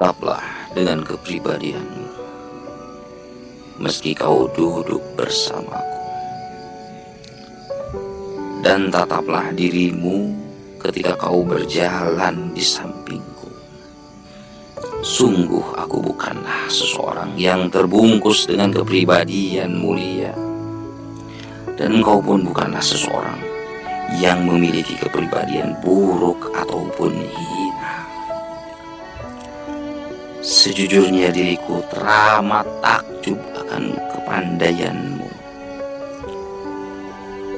Tetaplah dengan kepribadianmu, meski kau duduk bersamaku. Dan tataplah dirimu ketika kau berjalan di sampingku. Sungguh aku bukanlah seseorang yang terbungkus dengan kepribadian mulia, dan engkau pun bukanlah seseorang yang memiliki kepribadian buruk ataupun hina. Sejujurnya diriku teramat takjub akan kepandaianmu,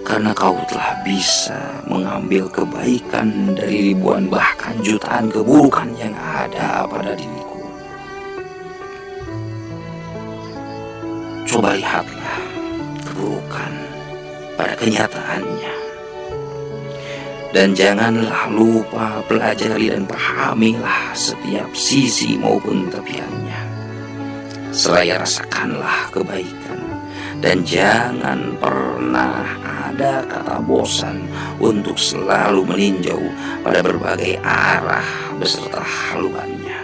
karena kau telah bisa mengambil kebaikan dari ribuan bahkan jutaan keburukan yang ada pada diriku. Coba lihatlah keburukan pada kenyataannya, dan janganlah lupa pelajari dan pahamilah setiap sisi maupun tepiannya. Seraya rasakanlah kebaikan, dan jangan pernah ada kata bosan untuk selalu meninjau pada berbagai arah beserta haluannya.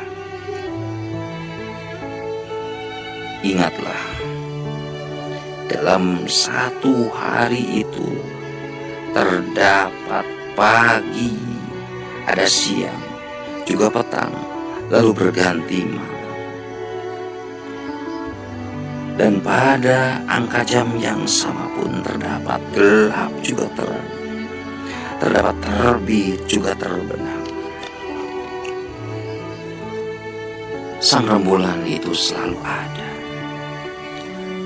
Ingatlah, dalam satu hari itu terdapat pagi, ada siang, juga petang, lalu berganti malam. Dan pada angka jam yang sama pun terdapat gelap juga terang, terdapat terbit juga terbenam. Sang rembulan itu selalu ada,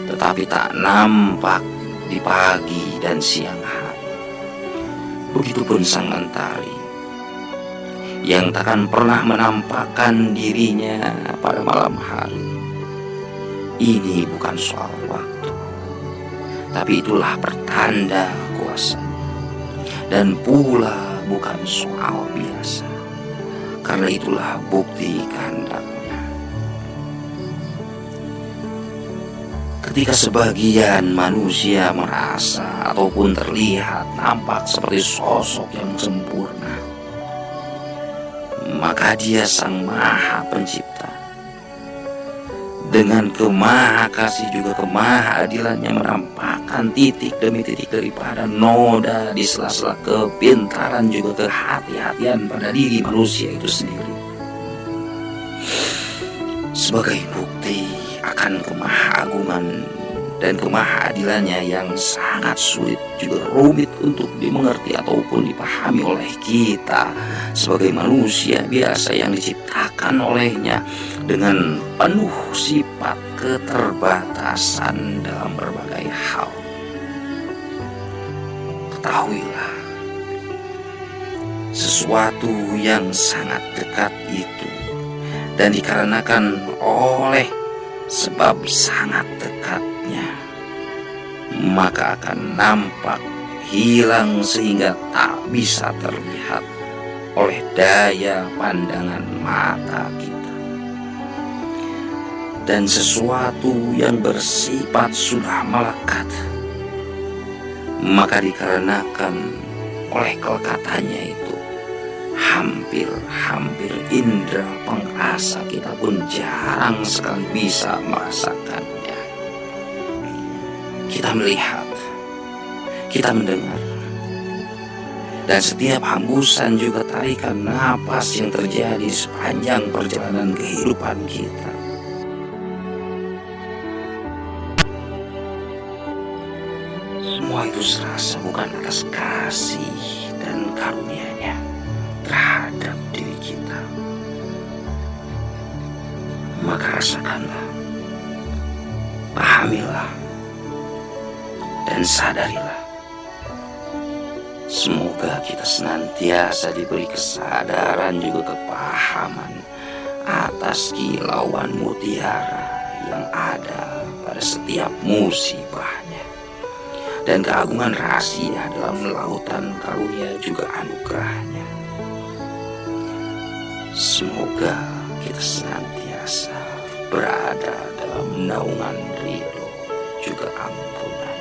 tetapi tak nampak di pagi dan siang hari. Begitupun sang mentari yang takkan pernah menampakkan dirinya pada malam hari. Ini bukan soal waktu, tapi itulah pertanda kuasanya, dan pula bukan soal biasa, karena itulah bukti kehendaknya. Ketika sebagian manusia merasa ataupun terlihat nampak seperti sosok yang sempurna, maka dia Sang Maha Pencipta dengan kemaha kasih juga kemaha adilannya menampakkan titik demi titik daripada noda di sela-sela kepintaran juga kehati-hatian pada diri manusia itu sendiri, sebagai bukti akan kemahagungan dan kemahaadilannya yang sangat sulit juga rumit untuk dimengerti ataupun dipahami oleh kita sebagai manusia biasa yang diciptakan olehnya dengan penuh sifat keterbatasan dalam berbagai hal. Ketahuilah, sesuatu yang sangat dekat itu, dan dikarenakan oleh sebab sangat dekatnya, maka akan nampak hilang sehingga tak bisa terlihat oleh daya pandangan mata kita. Dan sesuatu yang bersifat sudah melekat, maka dikarenakan oleh kelekatannya itu, hampir indera pengrasa kita pun jarang sekali bisa merasakannya. Kita melihat, kita mendengar, dan setiap hembusan juga tarikan napas yang terjadi sepanjang perjalanan kehidupan kita. Semua itu serasa bukan atas kasih dan karunia-Nya terhadap diri kita. Maka rasakanlah, pahamilah, dan sadarilah. Semoga kita senantiasa diberi kesadaran juga kepahaman atas kilauan mutiara yang ada pada setiap musibahnya, dan keagungan rahasia dalam lautan karunia juga anugerahnya. Semoga kita senantiasa berada dalam naungan ridho juga ampunan.